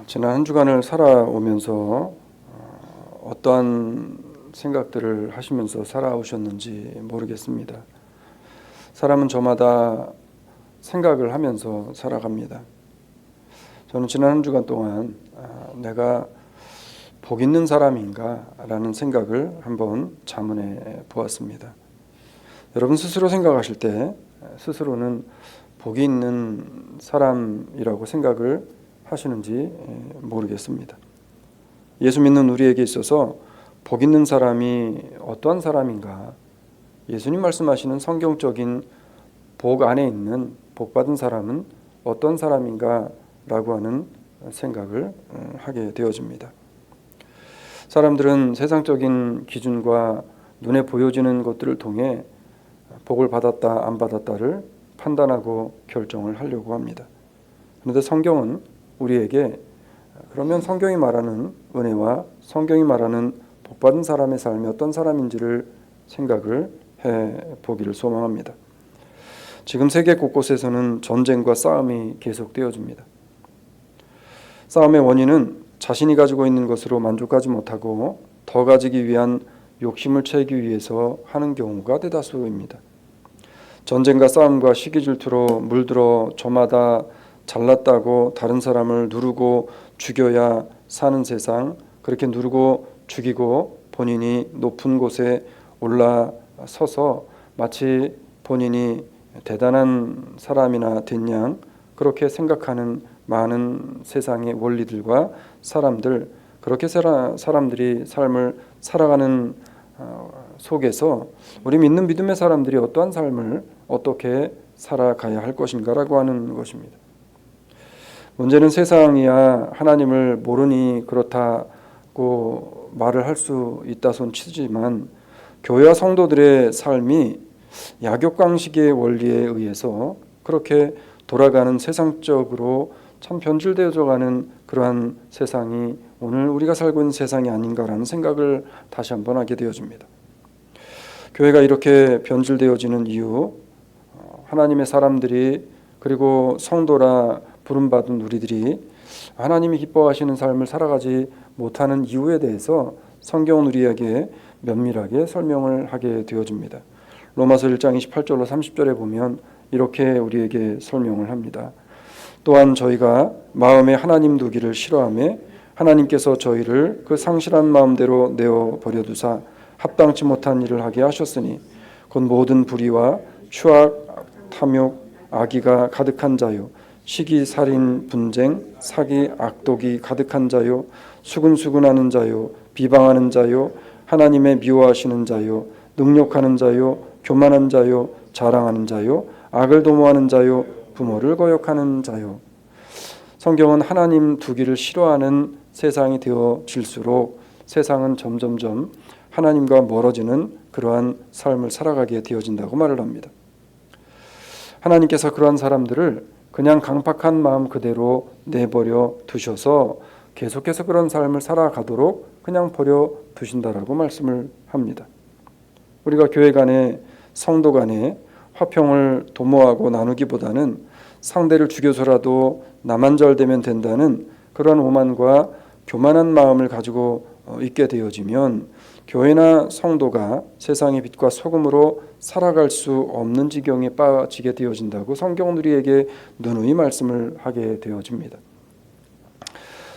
지난 한 주간을 살아오면서 어떠한 생각들을 하시면서 살아오셨는지 모르겠습니다. 사람은 저마다 생각을 하면서 살아갑니다. 저는 지난 한 주간 동안 내가 복 있는 사람인가 라는 생각을 한번 자문해 보았습니다. 여러분 스스로 생각하실 때 스스로는 복이 있는 사람이라고 생각을 하시는지 모르겠습니다. 예수 믿는 우리에게 있어서 복 있는 사람이 어떠한 사람인가, 예수님 말씀하시는 성경적인 복 안에 있는 복 받은 사람은 어떤 사람인가 라고 하는 생각을 하게 되어집니다. 사람들은 세상적인 기준과 눈에 보여지는 것들을 통해 복을 받았다 안 받았다를 판단하고 결정을 하려고 합니다. 그런데 성경은 우리에게 그러면 성경이 말하는 은혜와 성경이 말하는 복받은 사람의 삶이 어떤 사람인지를 생각을 해보기를 소망합니다. 지금 세계 곳곳에서는 전쟁과 싸움이 계속되어집니다. 싸움의 원인은 자신이 가지고 있는 것으로 만족하지 못하고 더 가지기 위한 욕심을 채우기 위해서 하는 경우가 대다수입니다. 전쟁과 싸움과 시기 질투로 물들어 저마다 잘났다고 다른 사람을 누르고 죽여야 사는 세상, 그렇게 누르고 죽이고 본인이 높은 곳에 올라서서 마치 본인이 대단한 사람이나 된 양 그렇게 생각하는 많은 세상의 원리들과 사람들, 그렇게 사람들이 삶을 살아가는 속에서 우리 믿음의 사람들이 어떠한 삶을 어떻게 살아가야 할 것인가라고 하는 것입니다. 문제는 세상이야 하나님을 모르니 그렇다고 말을 할 수 있다 손치지만 교회와 성도들의 삶이 약육강식의 원리에 의해서 그렇게 돌아가는 세상적으로 참 변질되어져 가는 그러한 세상이 오늘 우리가 살고 있는 세상이 아닌가라는 생각을 다시 한번 하게 되어집니다. 교회가 이렇게 변질되어지는 이유, 하나님의 사람들이 그리고 성도라 부름받은 우리들이 하나님이 기뻐하시는 삶을 살아가지 못하는 이유에 대해서 성경은 우리에게 면밀하게 설명을 하게 되어집니다. 로마서 1장 28절로 30절에 보면 이렇게 우리에게 설명을 합니다. 또한 저희가 마음에 하나님 두기를 싫어하며 하나님께서 저희를 그 상실한 마음대로 내어 버려두사 합당치 못한 일을 하게 하셨으니 곧 모든 불의와 추악, 탐욕, 악의가 가득한 자요 시기, 살인, 분쟁, 사기, 악독이 가득한 자요 수근수근하는 자요 비방하는 자요 하나님의 미워하시는 자요 능욕하는 자요 교만한 자요 자랑하는 자요 악을 도모하는 자요 부모를 거역하는 자요. 성경은 하나님 두기를 싫어하는 세상이 되어질수록 세상은 점점점 하나님과 멀어지는 그러한 삶을 살아가게 되어진다고 말을 합니다. 하나님께서 그러한 사람들을 그냥 강팍한 마음 그대로 내버려 두셔서 계속해서 그런 삶을 살아가도록 그냥 버려 두신다라고 말씀을 합니다. 우리가 교회 간에 성도 간에 화평을 도모하고 나누기보다는 상대를 죽여서라도 나만 잘 되면 된다는 그런 오만과 교만한 마음을 가지고 있게 되어지면 교회나 성도가 세상의 빛과 소금으로 살아갈 수 없는 지경에 빠지게 되어진다고 성경은 우리에게 누누이 말씀을 하게 되어집니다.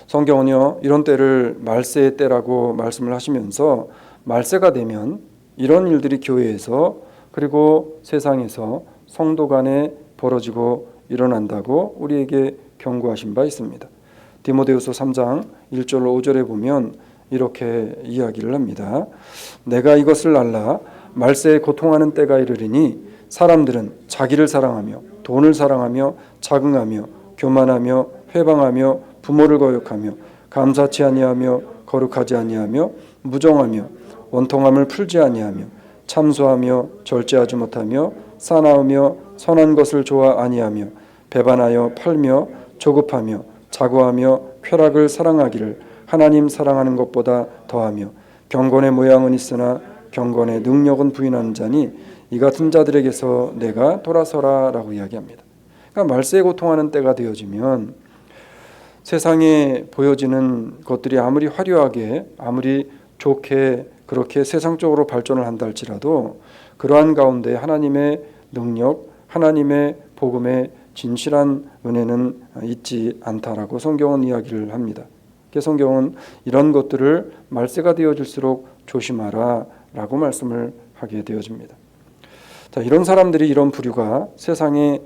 성경은요, 이런 때를 말세의 때라고 말씀을 하시면서 말세가 되면 이런 일들이 교회에서 그리고 세상에서 성도 간에 벌어지고 일어난다고 우리에게 경고하신 바 있습니다. 디모데후서 3장 1절로 5절에 보면 이렇게 이야기를 합니다. 내가 이것을 알라 말세에 고통하는 때가 이르리니 사람들은 자기를 사랑하며 돈을 사랑하며 자긍하며 교만하며 회방하며 부모를 거역하며 감사치 아니하며 거룩하지 아니하며 무정하며 원통함을 풀지 아니하며 참소하며 절제하지 못하며 사나우며 선한 것을 좋아 아니하며 배반하여 팔며 조급하며 자고하며 쾌락을 사랑하기를 하나님 사랑하는 것보다 더하며 경건의 모양은 있으나 경건의 능력은 부인하는 자니 이 같은 자들에게서 내가 돌아서라 라고 이야기합니다. 그러니까 말세에 고통하는 때가 되어지면 세상에 보여지는 것들이 아무리 화려하게, 아무리 좋게 그렇게 세상적으로 발전을 한다 할지라도 그러한 가운데 하나님의 능력, 하나님의 복음의 진실한 은혜는 있지 않다라고 성경은 이야기를 합니다. 성경은 이런 것들을 말세가 되어질수록 조심하라 라고 말씀을 하게 되어집니다. 자, 이런 사람들이, 이런 부류가 세상에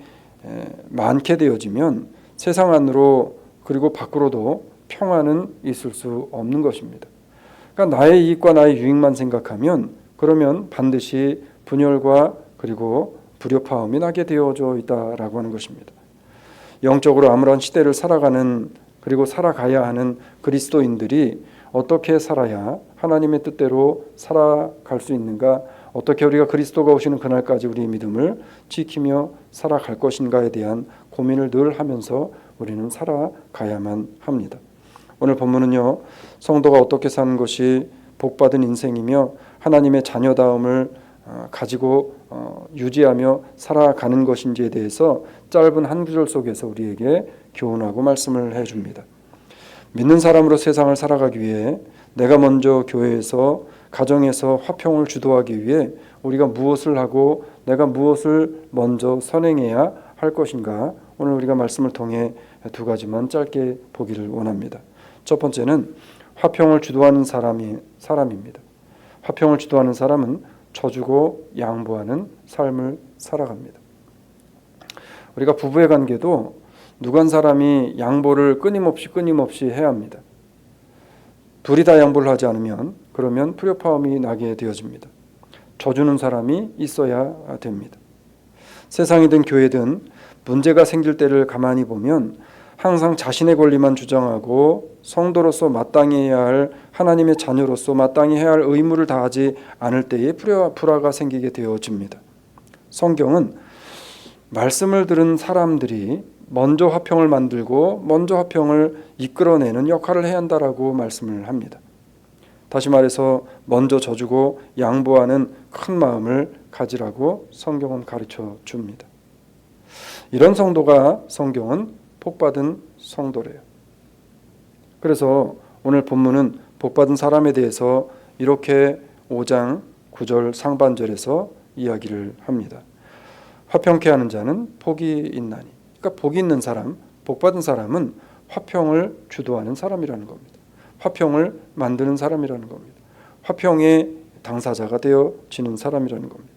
많게 되어지면 세상 안으로 그리고 밖으로도 평화는 있을 수 없는 것입니다. 그러니까 나의 이익과 나의 유익만 생각하면 그러면 반드시 분열과 그리고 불협화음이 나게 되어져 있다라고 하는 것입니다. 영적으로 아무런 시대를 살아가는 그리고 살아가야 하는 그리스도인들이 어떻게 살아야 하나님의 뜻대로 살아갈 수 있는가, 어떻게 우리가 그리스도가 오시는 그날까지 우리의 믿음을 지키며 살아갈 것인가에 대한 고민을 늘 하면서 우리는 살아가야만 합니다. 오늘 본문은요, 성도가 어떻게 사는 것이 복받은 인생이며 하나님의 자녀다움을 가지고 유지하며 살아가는 것인지에 대해서 짧은 한 구절 속에서 우리에게 교훈하고 말씀을 해줍니다. 믿는 사람으로 세상을 살아가기 위해 내가 먼저 교회에서, 가정에서 화평을 주도하기 위해 우리가 무엇을 하고 내가 무엇을 먼저 선행해야 할 것인가, 오늘 우리가 말씀을 통해 두 가지만 짧게 보기를 원합니다. 첫 번째는 화평을 주도하는 사람입니다. 화평을 주도하는 사람은 져주고 양보하는 삶을 살아갑니다. 우리가 부부의 관계도 누구 한 사람이 양보를 끊임없이 해야 합니다. 둘이 다 양보를 하지 않으면 그러면 불협화음이 나게 되어집니다. 져주는 사람이 있어야 됩니다. 세상이든 교회든 문제가 생길 때를 가만히 보면 항상 자신의 권리만 주장하고 성도로서 마땅히 해야 할, 하나님의 자녀로서 마땅히 해야 할 의무를 다하지 않을 때에 불화가 생기게 되어집니다. 성경은 말씀을 들은 사람들이 먼저 화평을 만들고 먼저 화평을 이끌어내는 역할을 해야 한다라고 말씀을 합니다. 다시 말해서 먼저 져주고 양보하는 큰 마음을 가지라고 성경은 가르쳐 줍니다. 이런 성도가 성경은 복받은 성도래요. 그래서 오늘 본문은 복받은 사람에 대해서 이렇게 5장 9절 상반절에서 이야기를 합니다. 화평케 하는 자는 복이 있나니. 그러니까 복이 있는 사람, 복받은 사람은 화평을 주도하는 사람이라는 겁니다. 화평을 만드는 사람이라는 겁니다. 화평의 당사자가 되어지는 사람이라는 겁니다.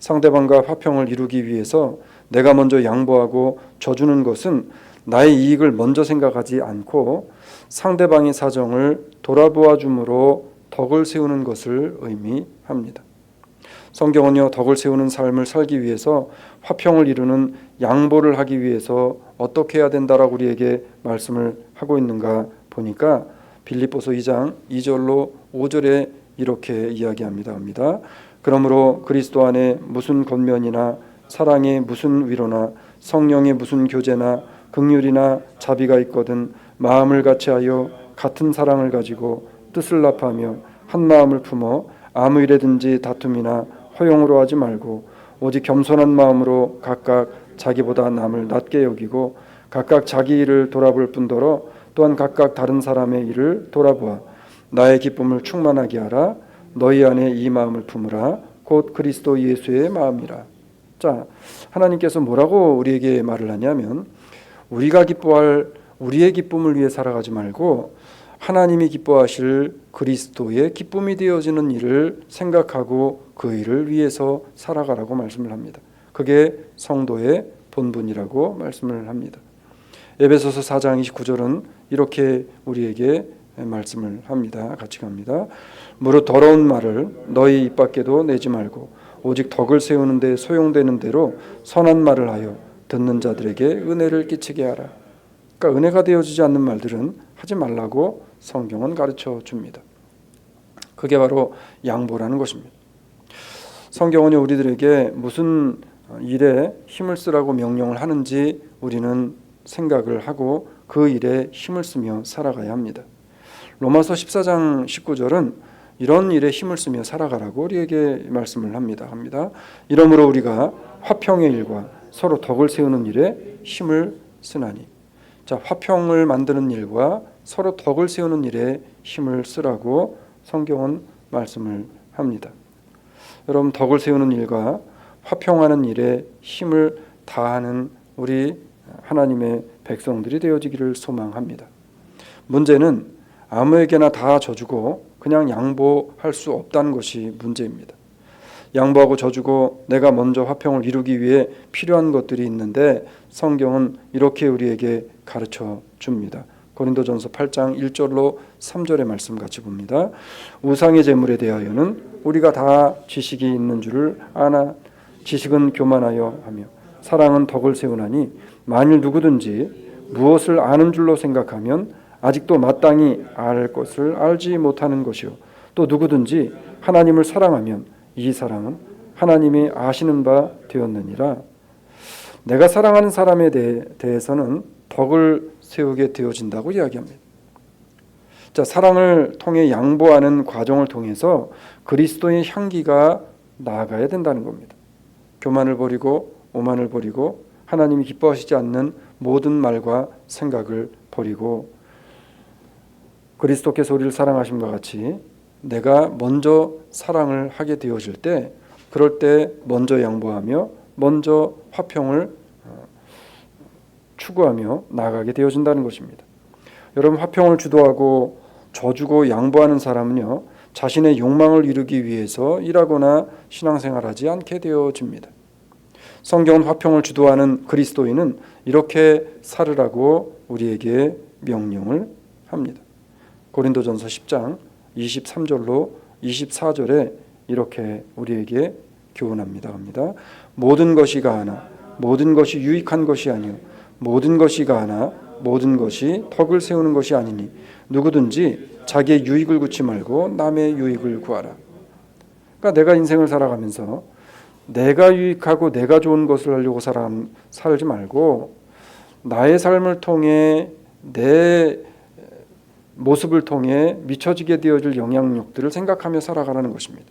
상대방과 화평을 이루기 위해서 내가 먼저 양보하고 져주는 것은 나의 이익을 먼저 생각하지 않고 상대방의 사정을 돌아보아 줌으로 덕을 세우는 것을 의미합니다. 성경은요, 덕을 세우는 삶을 살기 위해서 화평을 이루는 양보를 하기 위해서 어떻게 해야 된다라고 우리에게 말씀을 하고 있는가 보니까 빌립보서 2장 2절로 5절에 이렇게 이야기합니다. 그러므로 그리스도 안에 무슨 권면이나 사랑에 무슨 위로나 성령의 무슨 교제나 긍휼이나 자비가 있거든 마음을 같이하여 같은 사랑을 가지고 뜻을 합하며 한 마음을 품어 아무 일에든지 다툼이나 허용으로 하지 말고 오직 겸손한 마음으로 각각 자기보다 남을 낮게 여기고 각각 자기 일을 돌아볼 뿐더러 또한 각각 다른 사람의 일을 돌아보아 나의 기쁨을 충만하게 하라. 너희 안에 이 마음을 품으라. 곧 그리스도 예수의 마음이라. 자, 하나님께서 뭐라고 우리에게 말을 하냐면 우리가 기뻐할 우리의 기쁨을 위해 살아가지 말고 하나님이 기뻐하실 그리스도의 기쁨이 되어지는 일을 생각하고 그 일을 위해서 살아가라고 말씀을 합니다. 그게 성도의 본분이라고 말씀을 합니다. 에베소서 4장 29절은 이렇게 우리에게 말씀을 합니다. 같이 갑니다. 무릇 더러운 말을 너희 입 밖에도 내지 말고 오직 덕을 세우는 데 소용되는 대로 선한 말을 하여 듣는 자들에게 은혜를 끼치게 하라. 그러니까 은혜가 되어지지 않는 말들은 하지 말라고 성경은 가르쳐 줍니다. 그게 바로 양보라는 것입니다. 성경은 우리들에게 무슨 일에 힘을 쓰라고 명령을 하는지 우리는 생각을 하고 그 일에 힘을 쓰며 살아가야 합니다. 로마서 14장 19절은 이런 일에 힘을 쓰며 살아가라고 우리에게 말씀을 합니다. 이러므로 우리가 화평의 일과 서로 덕을 세우는 일에 힘을 쓰나니. 자, 화평을 만드는 일과 서로 덕을 세우는 일에 힘을 쓰라고 성경은 말씀을 합니다. 여러분, 덕을 세우는 일과 화평하는 일에 힘을 다하는 우리 하나님의 백성들이 되어지기를 소망합니다. 문제는 아무에게나 다 져주고 그냥 양보할 수 없다는 것이 문제입니다. 양보하고 져주고 내가 먼저 화평을 이루기 위해 필요한 것들이 있는데 성경은 이렇게 우리에게 가르쳐 줍니다. 고린도전서 8장 1절로 3절의 말씀 같이 봅니다. 우상의 제물에 대하여는 우리가 다 지식이 있는 줄을 아나 지식은 교만하여 하며 사랑은 덕을 세우나니 만일 누구든지 무엇을 아는 줄로 생각하면 아직도 마땅히 알 것을 알지 못하는 것이요 또 누구든지 하나님을 사랑하면 이 사랑은 하나님이 아시는 바 되었느니라. 내가 사랑하는 사람에 대해서는 덕을 세우게 되어진다고 이야기합니다. 자, 사랑을 통해 양보하는 과정을 통해서 그리스도의 향기가 나아가야 된다는 겁니다. 교만을 버리고 오만을 버리고 하나님이 기뻐하시지 않는 모든 말과 생각을 버리고 그리스도께서 우리를 사랑하심과 같이 내가 먼저 사랑을 하게 되어질 때 그럴 때 먼저 양보하며 먼저 화평을 추구하며 나아가게 되어진다는 것입니다. 여러분, 화평을 주도하고 져주고 양보하는 사람은요 자신의 욕망을 이루기 위해서 일하거나 신앙생활하지 않게 되어집니다. 성경은 화평을 주도하는 그리스도인은 이렇게 살으라고 우리에게 명령을 합니다. 고린도전서 10장 23절로 24절에 이렇게 우리에게 교훈합니다. 모든 것이 가하나 모든 것이 유익한 것이 아니요 모든 것이 가하나 모든 것이 덕을 세우는 것이 아니니 누구든지 자기의 유익을 구치 말고 남의 유익을 구하라. 그러니까 내가 인생을 살아가면서 내가 유익하고 내가 좋은 것을 하려고 살지 말고 나의 삶을 통해 내 모습을 통해 미쳐지게 되어질 영향력들을 생각하며 살아가라는 것입니다.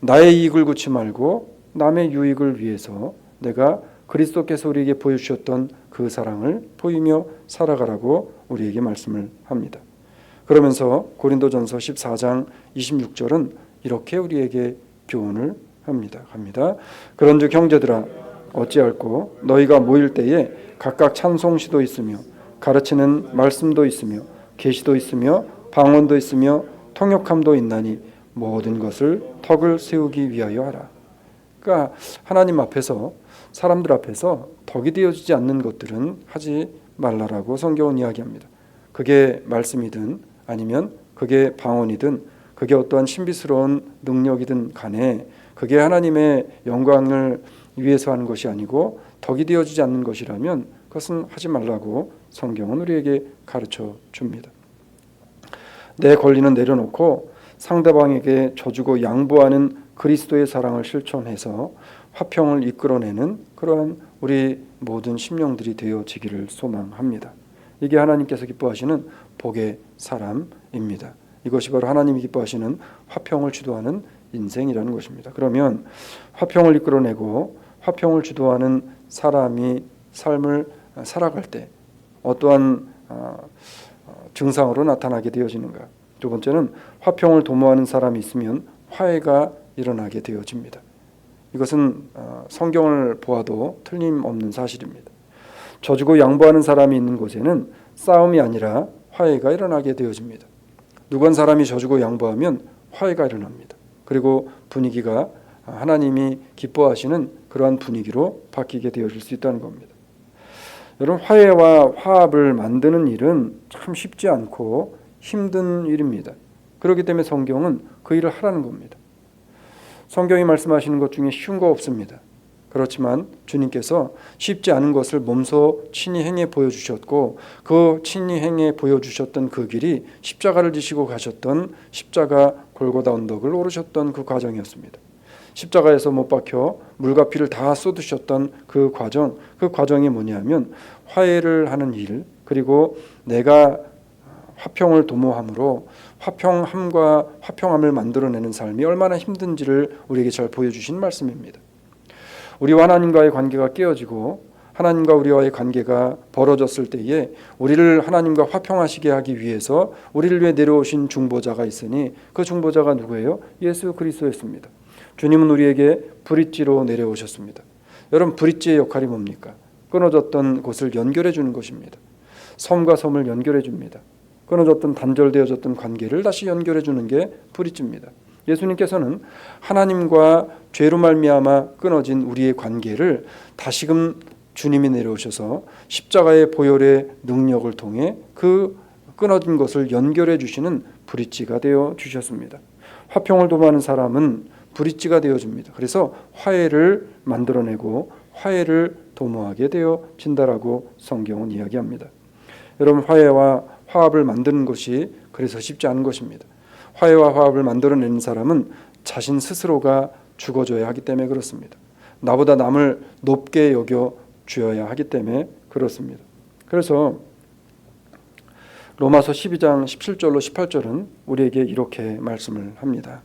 나의 이익을 구치 말고 남의 유익을 위해서 내가 그리스도께서 우리에게 보여주셨던 그 사랑을 보이며 살아가라고 우리에게 말씀을 합니다. 그러면서 고린도전서 14장 26절은 이렇게 우리에게 교훈을 합니다. 그런즉 형제들아 어찌할꼬 너희가 모일 때에 각각 찬송시도 있으며 가르치는 말씀도 있으며 계시도 있으며 방언도 있으며 통역함도 있나니 모든 것을 덕을 세우기 위하여 하라. 그러니까 하나님 앞에서 사람들 앞에서 덕이 되어지지 않는 것들은 하지 말라라고 성경은 이야기합니다. 그게 말씀이든 아니면 그게 방언이든 그게 어떠한 신비스러운 능력이든 간에 그게 하나님의 영광을 위해서 하는 것이 아니고 덕이 되어지지 않는 것이라면 그것은 하지 말라고 성경은 우리에게 가르쳐 줍니다. 내 권리는 내려놓고 상대방에게 져주고 양보하는 그리스도의 사랑을 실천해서 화평을 이끌어내는 그러한 우리 모든 심령들이 되어지기를 소망합니다. 이게 하나님께서 기뻐하시는 복의 사람입니다. 이것이 바로 하나님이 기뻐하시는 화평을 주도하는 인생이라는 것입니다. 그러면 화평을 이끌어내고 화평을 주도하는 사람이 삶을 살아갈 때 어떠한 증상으로 나타나게 되어지는가? 두 번째는 화평을 도모하는 사람이 있으면 화해가 일어나게 되어집니다. 이것은 성경을 보아도 틀림없는 사실입니다. 져주고 양보하는 사람이 있는 곳에는 싸움이 아니라 화해가 일어나게 되어집니다. 누구 한 사람이 져주고 양보하면 화해가 일어납니다. 그리고 분위기가 하나님이 기뻐하시는 그러한 분위기로 바뀌게 되어질 수 있다는 겁니다. 여러분, 화해와 화합을 만드는 일은 참 쉽지 않고 힘든 일입니다. 그렇기 때문에 성경은 그 일을 하라는 겁니다. 성경이 말씀하시는 것 중에 쉬운 거 없습니다. 그렇지만 주님께서 쉽지 않은 것을 몸소 친히 행해 보여주셨고 그 친히 행해 보여주셨던 그 길이 십자가를 지시고 가셨던 십자가 골고다 언덕을 오르셨던 그 과정이었습니다. 십자가에서 못 박혀 물과 피를 다 쏟으셨던 그 과정이 뭐냐면 화해를 하는 일, 그리고 내가 화평을 도모함으로 화평함과 화평함을 만들어내는 삶이 얼마나 힘든지를 우리에게 잘 보여주신 말씀입니다. 우리와 하나님과의 관계가 깨어지고 하나님과 우리와의 관계가 벌어졌을 때에 우리를 하나님과 화평하시게 하기 위해서 우리를 위해 내려오신 중보자가 있으니 그 중보자가 누구예요? 예수 그리스도였습니다. 주님은 우리에게 브릿지로 내려오셨습니다. 여러분, 브릿지의 역할이 뭡니까? 끊어졌던 곳을 연결해 주는 것입니다. 섬과 섬을 연결해 줍니다. 끊어졌던 단절되어졌던 관계를 다시 연결해 주는 게 브릿지입니다. 예수님께서는 하나님과 죄로 말미암아 끊어진 우리의 관계를 다시금 주님이 내려오셔서 십자가의 보혈의 능력을 통해 그 끊어진 것을 연결해 주시는 브릿지가 되어 주셨습니다. 화평을 도모하는 사람은 브릿지가 되어줍니다. 그래서 화해를 만들어내고 화해를 도모하게 되어진다라고 성경은 이야기합니다. 여러분, 화해와 화합을 만드는 것이 그래서 쉽지 않은 것입니다. 화해와 화합을 만들어내는 사람은 자신 스스로가 죽어줘야 하기 때문에 그렇습니다. 나보다 남을 높게 여겨 주어야 하기 때문에 그렇습니다. 그래서 로마서 12장 17절로 18절은 우리에게 이렇게 말씀을 합니다.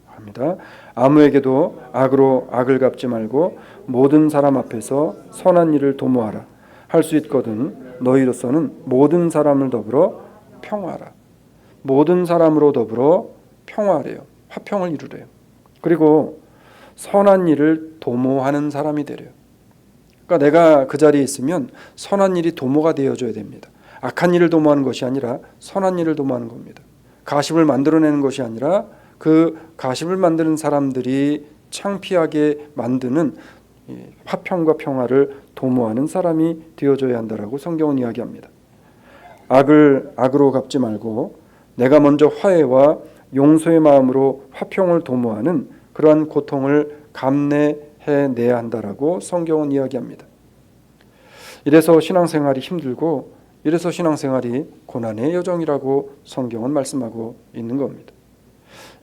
아무에게도 악으로 악을 갚지 말고 모든 사람 앞에서 선한 일을 도모하라. 할 수 있거든 너희로서는 모든 사람을 더불어 평화하라. 모든 사람으로 더불어 평화하래요. 화평을 이루래요. 그리고 선한 일을 도모하는 사람이 되래요. 그러니까 내가 그 자리에 있으면 선한 일이 도모가 되어줘야 됩니다. 악한 일을 도모하는 것이 아니라 선한 일을 도모하는 겁니다. 가십을 만들어내는 것이 아니라 그 가십을 만드는 사람들이 창피하게 만드는 화평과 평화를 도모하는 사람이 되어줘야 한다라고 성경은 이야기합니다. 악을 악으로 갚지 말고 내가 먼저 화해와 용서의 마음으로 화평을 도모하는 그러한 고통을 감내해내야 한다라고 성경은 이야기합니다. 이래서 신앙생활이 힘들고 이래서 신앙생활이 고난의 여정이라고 성경은 말씀하고 있는 겁니다.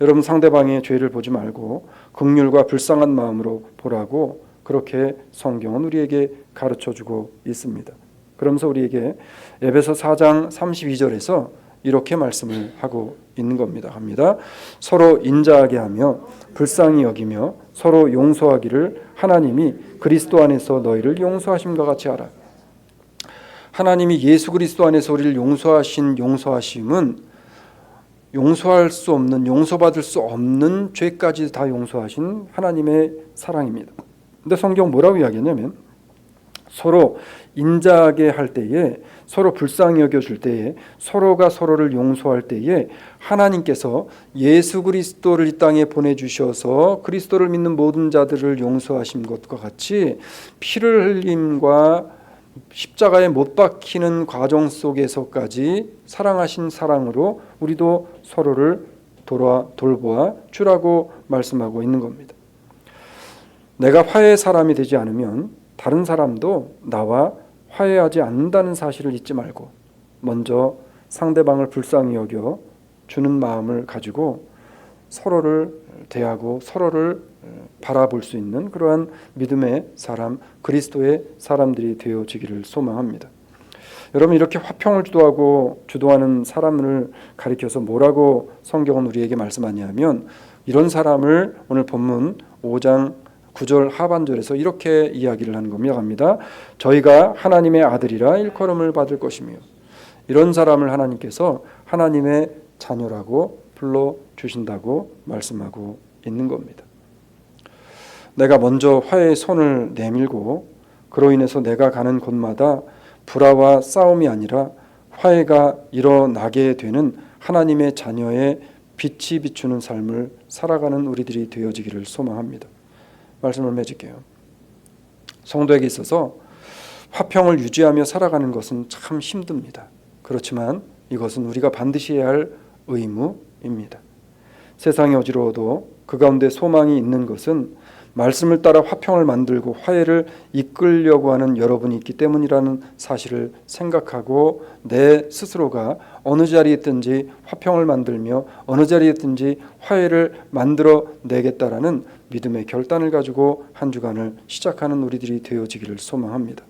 여러분, 상대방의 죄를 보지 말고 긍휼과 불쌍한 마음으로 보라고 그렇게 성경은 우리에게 가르쳐주고 있습니다. 그러면서 우리에게 에베소 4장 32절에서 이렇게 말씀을 하고 있는 겁니다. 서로 인자하게 하며 불쌍히 여기며 서로 용서하기를 하나님이 그리스도 안에서 너희를 용서하심과 같이 하라. 하나님이 예수 그리스도 안에서 우리를 용서하신 용서하심은 용서할 수 없는, 용서받을 수 없는 죄까지 다 용서하신 하나님의 사랑입니다. 근데 성경 뭐라고 이야기하냐면 서로 인자하게 할 때에, 서로 불쌍히 여겨줄 때에, 서로가 서로를 용서할 때에 하나님께서 예수 그리스도를 이 땅에 보내주셔서 그리스도를 믿는 모든 자들을 용서하신 것과 같이 피를 흘림과 십자가에 못 박히는 과정 속에서까지 사랑하신 사랑으로 우리도 서로를 돌보아 주라고 말씀하고 있는 겁니다. 내가 화해의 사람이 되지 않으면 다른 사람도 나와 화해하지 않는다는 사실을 잊지 말고 먼저 상대방을 불쌍히 여겨 주는 마음을 가지고 서로를 대하고 서로를 바라볼 수 있는 그러한 믿음의 사람, 그리스도의 사람들이 되어지기를 소망합니다. 여러분, 이렇게 화평을 주도하는 사람을 가리켜서 뭐라고 성경은 우리에게 말씀하냐면 이런 사람을 오늘 본문 5장 9절 하반절에서 이렇게 이야기를 하는 겁니다. 저희가 하나님의 아들이라 일컬음을 받을 것이며, 이런 사람을 하나님께서 하나님의 자녀라고 불러주신다고 말씀하고 있는 겁니다. 내가 먼저 화해의 손을 내밀고 그로 인해서 내가 가는 곳마다 불화와 싸움이 아니라 화해가 일어나게 되는 하나님의 자녀의 빛이 비추는 삶을 살아가는 우리들이 되어지기를 소망합니다. 말씀을 맺을게요. 성도에게 있어서 화평을 유지하며 살아가는 것은 참 힘듭니다. 그렇지만 이것은 우리가 반드시 해야 할 의무입니다. 세상이 어지러워도 그 가운데 소망이 있는 것은 말씀을 따라 화평을 만들고 화해를 이끌려고 하는 여러분이 있기 때문이라는 사실을 생각하고 내 스스로가 어느 자리에 있든지 화평을 만들며 어느 자리에 있든지 화해를 만들어내겠다라는 믿음의 결단을 가지고 한 주간을 시작하는 우리들이 되어지기를 소망합니다.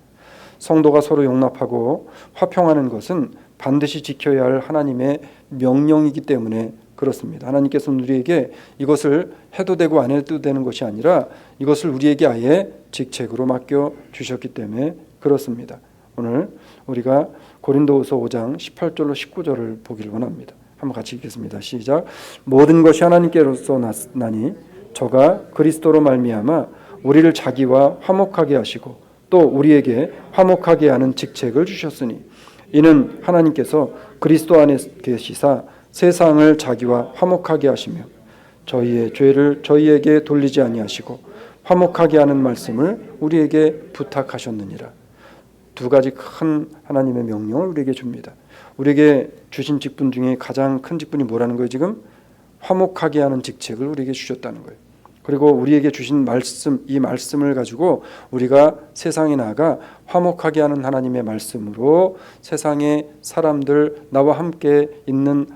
성도가 서로 용납하고 화평하는 것은 반드시 지켜야 할 하나님의 명령이기 때문에 그렇습니다. 하나님께서는 우리에게 이것을 해도 되고 안 해도 되는 것이 아니라 이것을 우리에게 아예 직책으로 맡겨 주셨기 때문에 그렇습니다. 그렇습니다. 오늘 우리가 고린도후서 5장 18절로 19절을 보기를 원합니다. 한번 같이 읽겠습니다. 시작. 모든 것이 하나님께로서 나니 저가 그리스도로 말미암아 우리를 자기와 화목하게 하시고 또 우리에게 화목하게 하는 직책을 주셨으니 이는 하나님께서 그리스도 안에 계시사 세상을 자기와 화목하게 하시며 저희의 죄를 저희에게 돌리지 아니하시고 화목하게 하는 말씀을 우리에게 부탁하셨느니라. 두 가지 큰 하나님의 명령을 우리에게 줍니다. 우리에게 주신 직분 중에 가장 큰 직분이 뭐라는 거예요? 지금 화목하게 하는 직책을 우리에게 주셨다는 거예요. 그리고 우리에게 주신 말씀, 이 말씀을 가지고 우리가 세상에 나아가 화목하게 하는 하나님의 말씀으로 세상의 사람들, 나와 함께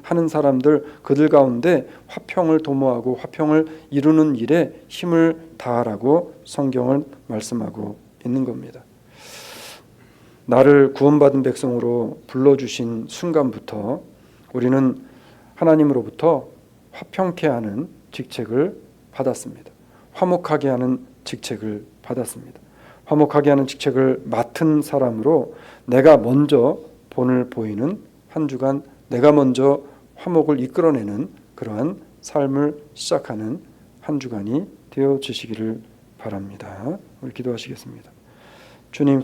하는 사람들, 그들 가운데 화평을 도모하고 화평을 이루는 일에 힘을 다하라고 성경은 말씀하고 있는 겁니다. 나를 구원받은 백성으로 불러주신 순간부터 우리는 하나님으로부터 화평케 하는 직책을 받았습니다. 화목하게 하는 직책을 받았습니다. 화목하게 하는 직책을 맡은 사람으로 내가 먼저 본을 보이는 한 주간, 내가 먼저 화목을 이끌어내는 그러한 삶을 시작하는 한 주간이 되어지시기를 바랍니다. 우리 기도하시겠습니다. 주님,